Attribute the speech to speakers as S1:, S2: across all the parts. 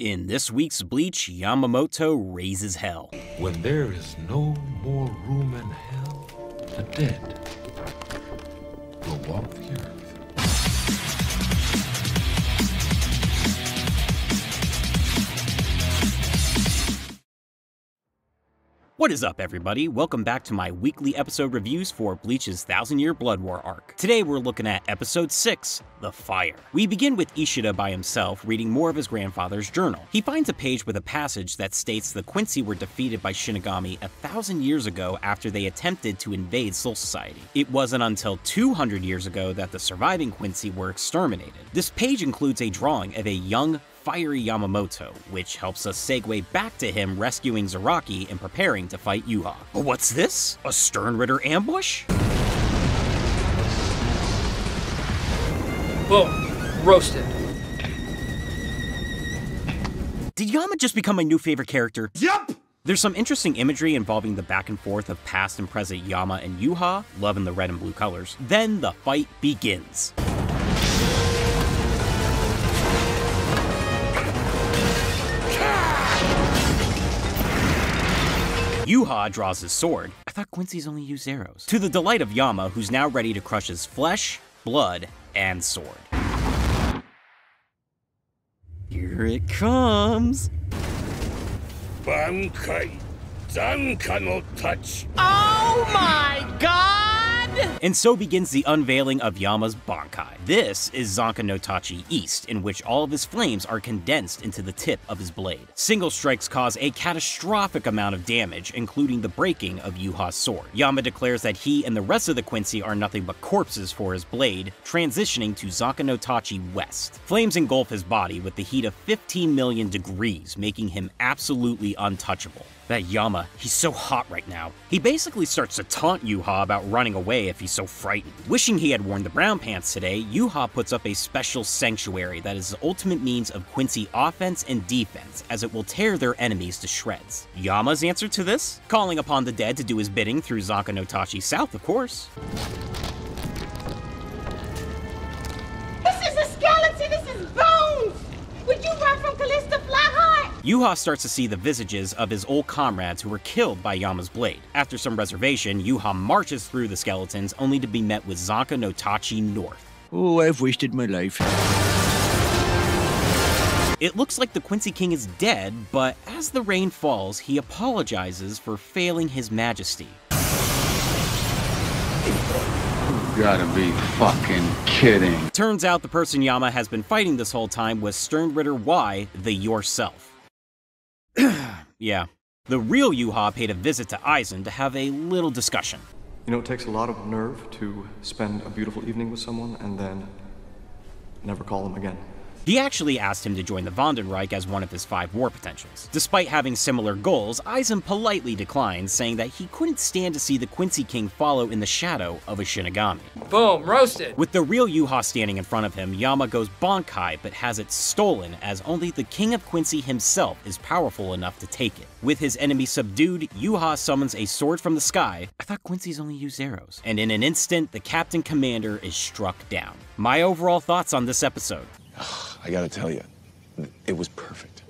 S1: In this week's Bleach, Yamamoto raises hell.
S2: When there is no more room in hell, the dead will walk the earth.
S1: What is up, everybody? Welcome back to my weekly episode reviews for Bleach's 1000-Year Blood War arc. Today we're looking at Episode 6, The Fire. We begin with Ishida by himself reading more of his grandfather's journal. He finds a page with a passage that states the Quincy were defeated by Shinigami 1,000 years ago after they attempted to invade Soul Society. It wasn't until 200 years ago that the surviving Quincy were exterminated. This page includes a drawing of a young, fiery Yamamoto, which helps us segue back to him rescuing Zaraki and preparing to fight Yuha. But what's this? A Sternritter ambush?
S3: Boom. Roasted.
S1: Did Yama just become my new favorite character?
S4: Yup!
S1: There's some interesting imagery involving the back and forth of past and present Yama and Yuha, loving the red and blue colors. Then the fight begins. Yuha draws his sword. I thought Quincy's only used arrows. To the delight of Yama, who's now ready to crush his flesh, blood, and sword. Here it comes!
S4: Bankai, Zanka no touch.
S1: Oh my god! And so begins the unveiling of Yama's Bankai. This is Zanka no Tachi East, in which all of his flames are condensed into the tip of his blade. Single strikes cause a catastrophic amount of damage, including the breaking of Yuha's sword. Yama declares that he and the rest of the Quincy are nothing but corpses for his blade, transitioning to Zanka no Tachi West. Flames engulf his body with the heat of 15 million degrees, making him absolutely untouchable. That Yama, he's so hot right now. He basically starts to taunt Yuha about running away if he's so frightened. Wishing he had worn the brown pants today, Yuha puts up a special sanctuary that is the ultimate means of Quincy offense and defense, as it will tear their enemies to shreds. Yama's answer to this? Calling upon the dead to do his bidding through Zanka no Tachi South, of course.
S5: This is a skeleton! This is bones! Would you run from Callista Flatheart?
S1: Yuha starts to see the visages of his old comrades who were killed by Yama's blade. After some reservation, Yuha marches through the skeletons only to be met with Zanka no Tachi North.
S6: Oh, I've wasted my life.
S1: It looks like the Quincy King is dead, but as the rain falls, he apologizes for failing his majesty.
S6: You gotta be fucking kidding.
S1: Turns out the person Yama has been fighting this whole time was Sternritter Y, the Yourself. Yeah. The real Yuha paid a visit to Aizen to have a little discussion.
S7: You know, it takes a lot of nerve to spend a beautiful evening with someone and then never call them again.
S1: He actually asked him to join the Vandenreich as one of his 5 war potentials. Despite having similar goals, Aizen politely declined, saying that he couldn't stand to see the Quincy King follow in the shadow of a Shinigami.
S3: Boom. Roasted.
S1: With the real Yuha standing in front of him, Yama goes Bankai but has it stolen, as only the King of Quincy himself is powerful enough to take it. With his enemy subdued, Yuha summons a sword from the sky. I thought Quincy's only used arrows. And in an instant, the Captain Commander is struck down. My overall thoughts on this episode.
S8: I gotta tell you, it was perfect.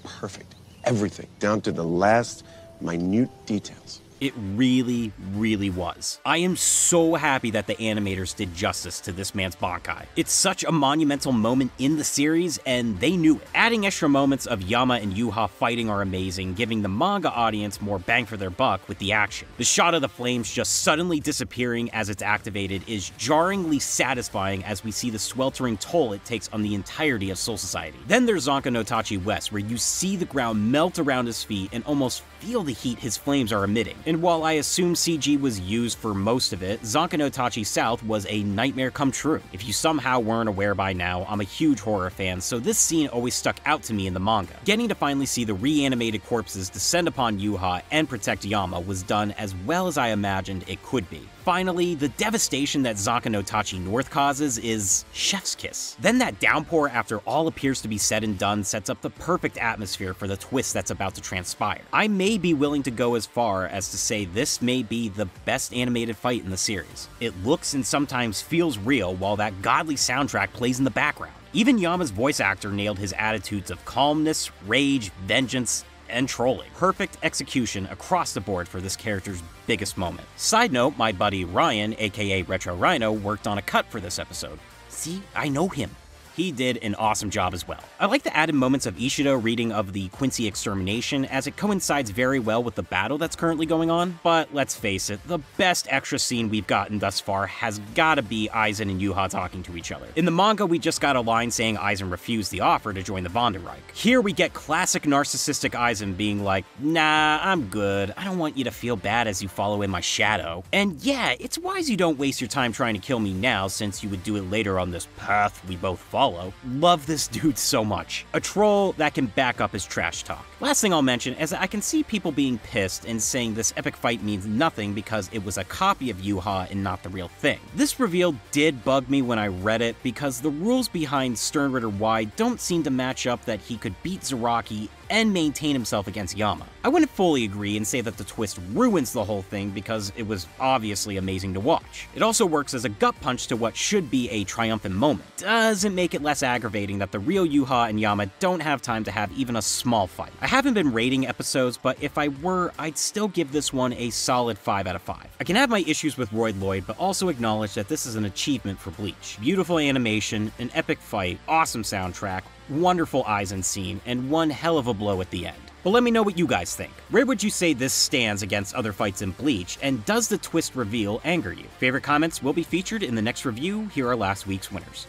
S8: Perfect. Everything, down to the last minute details.
S1: It really, really was. I am so happy that the animators did justice to this man's Bankai. It's such a monumental moment in the series, and they knew it. Adding extra moments of Yama and Yuha fighting are amazing, giving the manga audience more bang for their buck with the action. The shot of the flames just suddenly disappearing as it's activated is jarringly satisfying as we see the sweltering toll it takes on the entirety of Soul Society. Then there's Zanka no Tachi West, where you see the ground melt around his feet and almost feel the heat his flames are emitting. And while I assume CG was used for most of it, Zanka no Tachi South was a nightmare come true. If you somehow weren't aware by now, I'm a huge horror fan, so this scene always stuck out to me in the manga. Getting to finally see the reanimated corpses descend upon Yuha and protect Yama was done as well as I imagined it could be. Finally, the devastation that Zanka no Tachi North causes is chef's kiss. Then that downpour after all appears to be said and done sets up the perfect atmosphere for the twist that's about to transpire. I may be willing to go as far as to say this may be the best animated fight in the series. It looks and sometimes feels real while that godly soundtrack plays in the background. Even Yama's voice actor nailed his attitudes of calmness, rage, vengeance, and trolling. Perfect execution across the board for this character's biggest moment. Side note, my buddy Ryan, aka Retro Rhino, worked on a cut for this episode. See, I know him. He did an awesome job as well. I like the added moments of Ishido reading of the Quincy extermination, as it coincides very well with the battle that's currently going on, but let's face it, the best extra scene we've gotten thus far has gotta be Aizen and Yuha talking to each other. In the manga, we just got a line saying Aizen refused the offer to join the Vonderreich. Here we get classic narcissistic Aizen being like, nah, I'm good, I don't want you to feel bad as you follow in my shadow. And yeah, it's wise you don't waste your time trying to kill me now, since you would do it later on this path we both follow. Love this dude so much. A troll that can back up his trash talk. Last thing I'll mention is that I can see people being pissed and saying this epic fight means nothing because it was a copy of Yuha and not the real thing. This reveal did bug me when I read it because the rules behind Sternritter Y don't seem to match up that he could beat Zaraki and maintain himself against Yama. I wouldn't fully agree and say that the twist ruins the whole thing because it was obviously amazing to watch. It also works as a gut punch to what should be a triumphant moment. Doesn't make it less aggravating that the real Yuha and Yama don't have time to have even a small fight. I haven't been rating episodes, but if I were, I'd still give this one a solid 5 out of 5. I can have my issues with Royd Lloyd, but also acknowledge that this is an achievement for Bleach. Beautiful animation, an epic fight, awesome soundtrack, wonderful Aizen scene, and one hell of a blow at the end. But let me know what you guys think. Where would you say this stands against other fights in Bleach, and does the twist reveal anger you? Favorite comments will be featured in the next review. Here are last week's winners.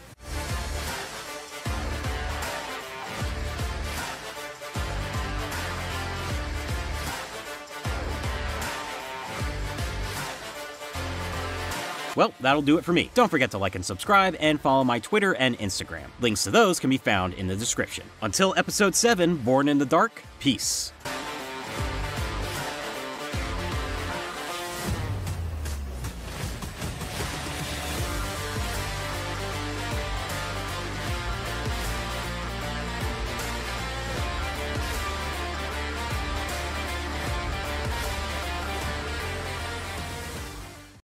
S1: Well, that'll do it for me. Don't forget to like and subscribe, and follow my Twitter and Instagram. Links to those can be found in the description. Until episode 7, Born in the Dark, peace.